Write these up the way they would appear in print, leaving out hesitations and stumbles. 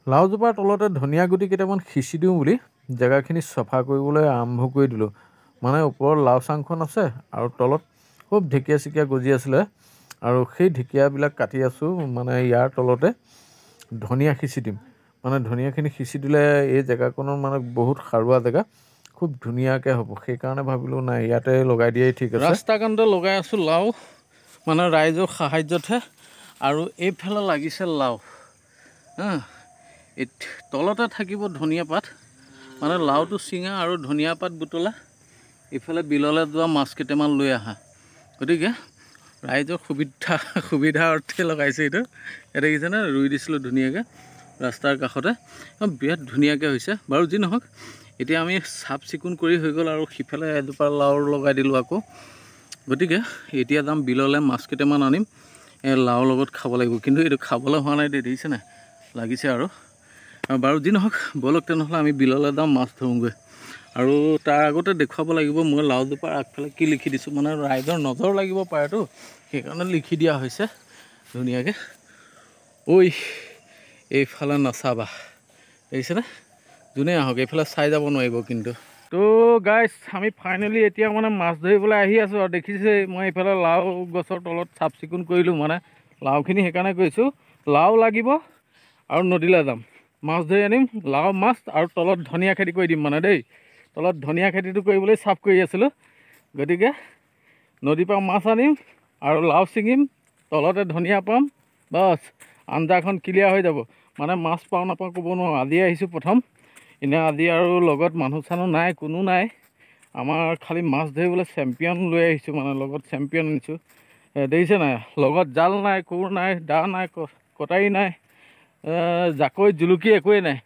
লাওজোপাৰ তলতে ধনিয়া গুটি কেইটামান সিঁচি দিওঁ বুলি জেগাখিনি চফা কৰিবলৈ আৰম্ভ কৰি দিলোঁ। মানে ওপৰত লাও চাংখন আছে আৰু তলত খুব ঢেকীয়া চেকীয়া গজি আছিলে আৰু সেই ঢেকীয়াবিলাক কাটি আছোঁ। মানে ইয়াৰ তলতে ধনিয়া সিঁচি দিম। মানে ধনিয়াখিনি সিঁচি দিলে এই জেগাকণৰ মানে বহুত সাৰুৱা জেগা, খুব ধুনীয়াকৈ হ'ব। সেইকাৰণে ভাবিলোঁ নাই ইয়াতে লগাই দিয়েই ঠিক আছে। ৰাস্তা কাণতে লগাই আছোঁ লাও, মানে ৰাইজৰ সাহাৰ্যতহে। আৰু এইফালে লাগিছে লাও তলতে থাকিব ধনিয়া পাত, মানে লাওটো ছিঙা আৰু ধনিয়া পাত বুটলা, ইফালে বিললৈ যোৱা মাছ কেইটামান লৈ আহা। গতিকে ৰাইজৰ সুবিধা অৰ্থে লগাইছে এইটো। ইয়াত দেখিছেনে ৰুই দিছিলোঁ ধুনীয়াকৈ ৰাস্তাৰ কাষতে, বিৰাট ধুনীয়াকৈ হৈছে। বাৰু যি নহওক, এতিয়া আমি চাফ চিকুণ কৰি হৈ গ'ল আৰু সিফালে এজোপা লাও লগাই দিলোঁ আকৌ। গতিকে এতিয়া যাম বিললৈ, মাছ কেইটামান আনিম, লাওৰ লগত খাব লাগিব। কিন্তু এইটো খাবলৈ হোৱা নাই, দেখিছে নাই লাগিছে আৰু। বাৰু যি নহওক, ব'লক তেনেহ'লে আমি বিললৈ যাম, মাছ ধৰোঁগৈ। আৰু তাৰ আগতে দেখুৱাব লাগিব মই লাওজোপাৰ আগফালে কি লিখি দিছোঁ। মানে ৰাইজৰ নজৰ লাগিব পাৰেতো, সেইকাৰণে লিখি দিয়া হৈছে ধুনীয়াকৈ। ঐ এইফালে নাচাবা, দেখিছেনে? যোনে আহক এইফালে চাই যাব নোৱাৰিব কিন্তু। তো গাইছ, আমি ফাইনেলি এতিয়া মানে মাছ ধৰিবলৈ আহি আছোঁ। আৰু দেখিছে মই এইফালে লাও গছৰ তলত চাফ চিকুণ কৰিলোঁ। মানে লাওখিনি সেইকাৰণে কৰিছোঁ, লাও লাগিব আৰু নদীলৈ যাম, মাছ ধৰি আনিম, লাও মাছ আৰু তলত ধনিয়া খেতি কৰি দিম। মানে দেই, তলত ধনিয়া খেতিটো কৰিবলৈ চাফ কৰি আছিলোঁ। গতিকে নদীৰ পৰা মাছ আনিম আৰু লাও ছিঙিম, তলতে ধনিয়া পাম, বাছ আঞ্জাখন ক্লিয়াৰ হৈ যাব। মানে মাছ পাওঁ নাপাওঁ ক'ব নোৱাৰোঁ। আজি আহিছোঁ প্ৰথম, এনেই আজি আৰু লগত মানুহ চানুহ নাই, কোনো নাই। আমাৰ খালি মাছ ধৰিবলৈ চেম্পিয়ন লৈ আহিছোঁ, মানে লগত চেম্পিয়ন আনিছোঁ। দেখিছে নাই, লগত জাল নাই, কোৰ নাই, দা নাই, কটাৰী নাই, জাকৈ জুলুকি একোৱেই নাই।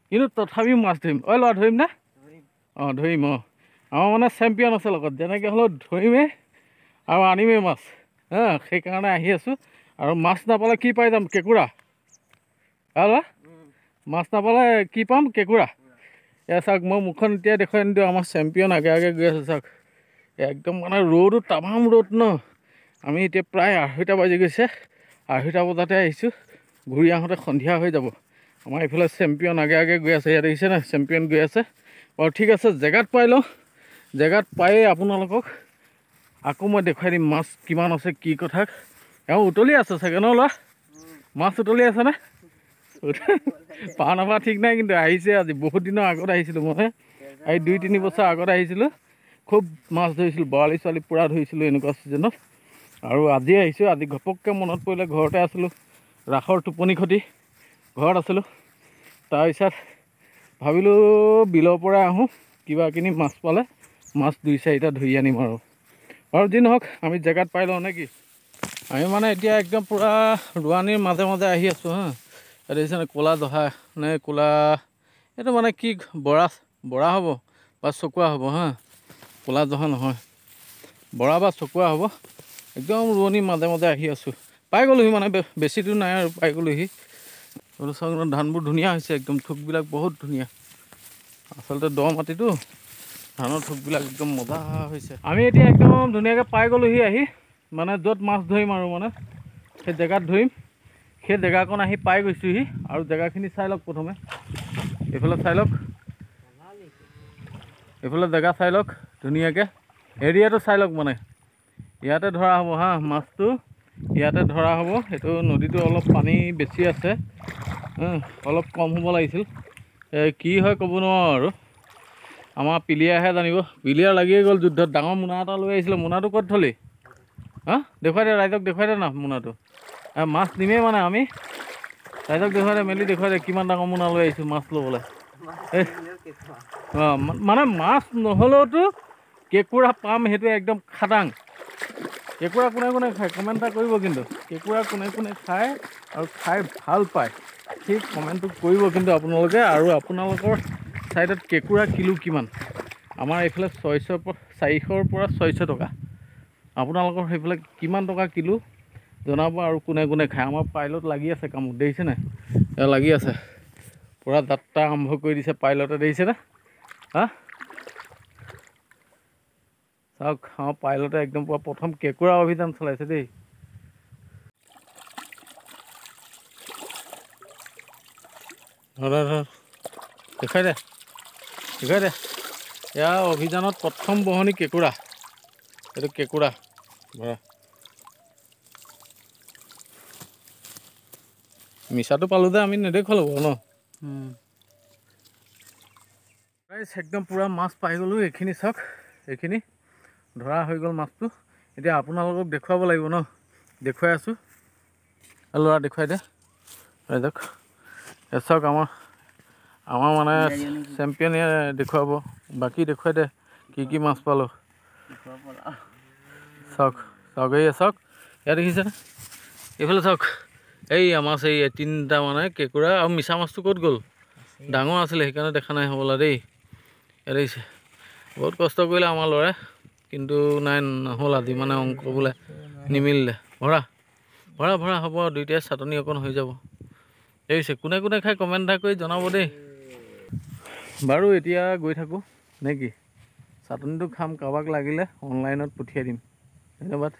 কিন্তু তথাপিও মাছ ধৰিম। ঐ ল'ৰা ধৰিম নে? অঁ ধৰিম। আমাৰ মানে চেম্পিয়ন আছে লগত, যেনেকৈ হ'লেও ধৰিমেই আৰু আনিমেই মাছ। সেইকাৰণে আহি আছোঁ। আৰু মাছ নাপালে কি পাই যাম? কেঁকুৰা। মাছ নাপালে কি পাম? কেঁকুৰা। এয়া চাওক, মই মুখখন এতিয়া দেখুৱাই নিদিওঁ, আমাৰ চেম্পিয়ন আগে আগে গৈ আছে চাওক। একদম মানে ৰ'দো তামাম ৰ'দ ন। আমি এতিয়া প্ৰায় 2:30 বাজি গৈছে, 2:30 বজাতে আহিছোঁ। ঘূৰি আহোঁতে সন্ধিয়া হৈ যাব। আমাৰ এইফালে চেম্পিয়ন আগে আগে গৈ আছে, ইয়াত দেখিছে নাই চেম্পিয়ন গৈ আছে। বাৰু ঠিক আছে, জেগাত পাই লওঁ, জেগাত পায়েই আপোনালোকক আকৌ মই দেখুৱাই দিম মাছ কিমান আছে, কি কথা। এওঁ উতলি আছে চাগে ন ল'ৰা? মাছ উতলি আছেনে? পা নাপা ঠিক নাই, কিন্তু আহিছে আজি। বহুত দিনৰ আগত আহিছিলোঁ মই, এই 2-3 বছৰ আগত আহিছিলোঁ। খুব মাছ ধৰিছিলোঁ, বৰালি ছোৱালী পূৰা ধৰিছিলোঁ এনেকুৱা ছিজনত। আৰু আজি আহিছোঁ, আজি ঘপককৈ মনত পৰিলে, ঘৰতে আছিলোঁ, ৰাসৰ টোপনি খতি, ঘৰত আছিলোঁ। তাৰপিছত ভাবিলোঁ বিলৰ পৰা আহোঁ, কিবা কিনি মাছ পালে মাছ 2-4টা ধৰি আনিম আৰু। আৰু যি নহওক, আমি জেগাত পাই লওঁ নে কি? আমি মানে এতিয়া একদম পূৰা ৰোৱানিৰ মাজে মাজে আহি আছোঁ। দেখিছেনে ক'লা জহা নে ক'লা, এইটো মানে কি বৰা হ'ব বা চকুৱা হ'ব। ক'লা জহা নহয়, বৰা বা চকুৱা হ'ব। একদম ৰোৱনিৰ মাজে মাজে আহি আছোঁ, পাই গ'লোহি। মানে বেছি দূৰ নাই আৰু পাই গ'লোহি। চাওক ধানবোৰ ধুনীয়া হৈছে, একদম থোকবিলাক বহুত ধুনীয়া। আচলতে দ মাটিটো, ধানৰ থোকবিলাক একদম মজা হৈছে। আমি এতিয়া একদম ধুনীয়াকৈ পাই গ'লোহি আহি, মানে য'ত মাছ ধৰিম আৰু মানে সেই জেগাত ধৰিম। সেই জেগাকণ আহি পাই গৈছোঁহি। আৰু জেগাখিনি চাই লওক প্ৰথমে, এইফালে চাই লওক, এইফালে জেগা চাই লওক ধুনীয়াকৈ, এৰিয়াটো চাই লওক। মানে ইয়াতে ধৰা হ'ব মাছটো, ইয়াতে ধৰা হ'ব। এইটো নদীটো অলপ পানী বেছি আছে, অলপ কম হ'ব লাগিছিল। কি হয় ক'ব নোৱাৰোঁ আৰু, আমাৰ পিলিয়াহে জানিব। পিলিয়াৰ লাগিয়ে গ'ল যুদ্ধত। ডাঙৰ মোনা এটা লৈ আহিছিলোঁ, মোনাটো ক'ত থলি? দেখুৱাই দে ৰাইজক, দেখুৱাই দে না মোনাটো। মাছ নিমেই মানে আমি, ৰাইজক দেখুৱাই দে, মেলি দেখুৱাই দে কিমান ডাঙৰ মোনা লৈ আহিছোঁ মাছ ল'বলৈ। মানে মাছ নহ'লেওতো কেঁকুৰা পাম, সেইটো একদম খাটাং। কেঁকুৰা কোনে কোনে খায় কমেণ্ট এটা কৰিব কিন্তু। কেঁকুৰা কোনে কোনে খায় আৰু খাই ভাল পায়, সেই কমেণ্টটো কৰিব কিন্তু আপোনালোকে। আৰু আপোনালোকৰ ছাইডত কেঁকুৰা কিলো কিমান? আমাৰ এইফালে 400ৰ পৰা 600 টকা। আপোনালোকৰ সেইফালে কিমান টকা কিলো জনাব, আৰু কোনে কোনে খায়। আমাৰ পাইলট লাগি আছে কামত, দেখিছে নাই? লাগি আছে, পূৰা যাত্ৰা আৰম্ভ কৰি দিছে পাইলটে, দেখিছেনে? চাওক, আমাৰ পাইলটে একদম পূৰা প্ৰথম কেঁকুৰা অভিযান চলাইছে দেই। দেখাই দে এয়া অভিযানত প্ৰথম বহনি কেঁকুৰা এইটো কেঁকুৰা ভৰা মিছাটো পালোঁ যে আমি নেদেখুৱালো ন একদম পূৰা মাছ পাই গ'লোঁ এইখিনি চাওক এইখিনি ধৰা হৈ গ'ল মাছটো এতিয়া আপোনালোকক দেখুৱাব লাগিব ন দেখুৱাই আছোঁ ল'ৰা দেখুৱাই দে দিয়ক চাওক আমাৰ মানে চেম্পিয়নে দেখুৱাব বাকী দেখুৱাই দে কি মাছ পালোঁ চাওক এই চাওক ইয়াত দেখিছেনে এইফালে চাওক এই মাছ এই 3টা মানে কেঁকুৰা আৰু মিছা মাছটো ক'ত গ'ল ডাঙৰ আছিলে সেইকাৰণে দেখা নাই হ'বলা দেই ইয়াত দেখিছে বহুত কষ্ট কৰিলে আমাৰ ল'ৰাই কিন্তু নাই নহ'ল আজি মানে অংক বোলে নিমিলিলে ভৰা হ'ব দুইটাই চাটনি অকণ হৈ যাব দেখিছে কোনে খাই কমেণ্ট এটা কৰি জনাব দেই বাৰু এতিয়া গৈ থাকোঁ নে কি চাটনিটো খাম কাৰোবাক লাগিলে অনলাইনত পঠিয়াই দিম ধন্যবাদ